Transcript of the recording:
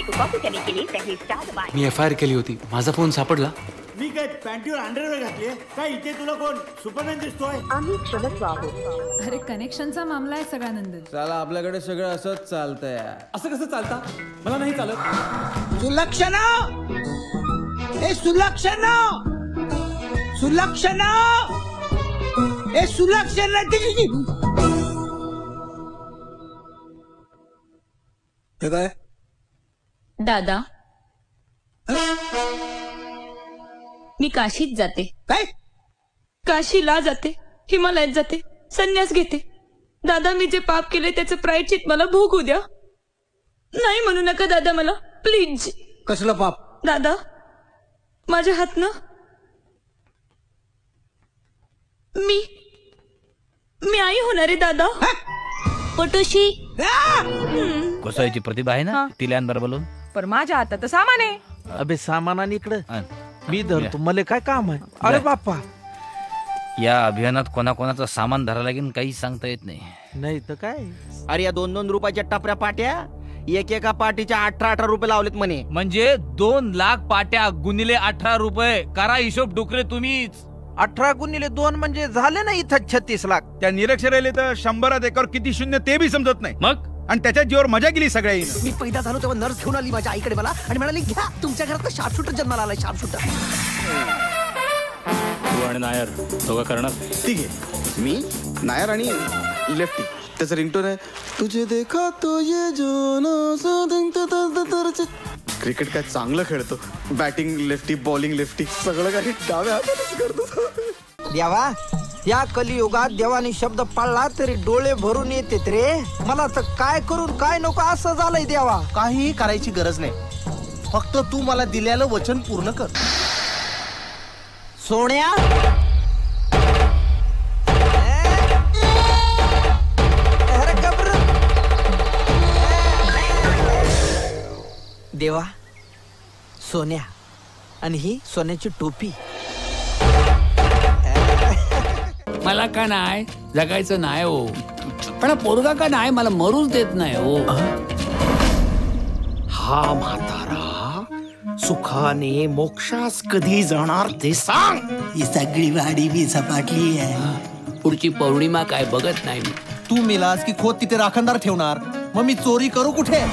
खाने को कॉपी करने के लिए पहले स्टार दबाएं। मी FIR केली होती, माझा फोन सापडला. मी काय पॅन्टीवर अंडरवेअर घातली काय? इथे तुला कोण सुपरमॅन दिसतोय? आम्ही क्षमस्व आहोत. अरे कनेक्शनचा मामला आहे सगळा नंदन. चला आपल्याकडे सगळं असंच चालतंय. असं कसं चालता? मला नाही चालत. सुलक्षणा, ए सुलक्षणा, सुलक्षणा, ए सुलक्षणा. हे काय दादा, मी काशीत जाते. काय? काशीला जाते, हिमालयात जाते, संन्यास घेते. दादा, मी जे पाप केले त्याचं प्रायश्चित मला भोगू द्या. नाही म्हणू नका दादा मला, प्लीज. कसलं पाप? दादा, माझ्या हातनं मी आई होणार आहे दादा. पटोशी कोसायची प्रतिभा आहे ना, तिल्यांबर बोलून. पर माझ्या हातात सामान आहे. अबे सामानाने इकडं मी धरतो, मला काय काम आहे? अरे बाप्पा, या अभियानात कोणाकोणाचं सामान धरायला लागेल काही सांगता येत नाही. नाही तर काय. अरे या 2-2 रुपयाच्या टपऱ्या पाट्या एकेका पाटीच्या 18-18 रुपये लावलेत म्हणे. म्हणजे 2 लाख पाट्या गुणिले 18 रुपये. करा हिशोब डुकरे तुम्हीच. 18 गुणिले 2 म्हणजे झाले ना इथं 36 लाख. त्या निरक्षराले तर 100 एकर किती शून्य ते बी समजत नाही. मग आणि त्याच्या जीवर मजा गेली सगळ्या. मी पैदा झालो तेव्हा नर्स घेऊन आली माझ्या आईकडे मला आणि म्हणाली, घ्या तुमच्या घरात शार्प शूटर जन्माला आलाय. Sharp shooter. तू आणि नायर दोघं करणार. ठीक आहे, मी नायर आणि लेफ्टी. त्याचं रिंगटोन आहे, तुझे देखा तो ये जो क्रिकेट काय चांगलं खेळतो. बॅटिंग लेफ्टी, बॉलिंग लेफ्टी, सगळं काही डाव्या हातानेच करतो. देवा, या कलियुगात देवाने शब्द पाळला तरी डोळे भरून येते रे. मला तर काय करून काय नको असं झालंय देवा. काही करायची गरज नाही, फक्त तू मला दिलेलं वचन पूर्ण कर. सोन्या, देवा, सोन्या आणि ही सोन्याची टोपी. मला का नाही जगायचं नाही हो, पण पोरगा का नाही मला मरूच देत नाही हो. हा म्हातारा सुखाने मोक्षास कधी जाणार ते सांग. ही सगळी वाडी मी सपाटली आहे. पुढची पौर्णिमा काय बघत नाही मी. तू मिलास की खोत तिथे राखणदार ठेवणार, मग मी चोरी करू कुठे?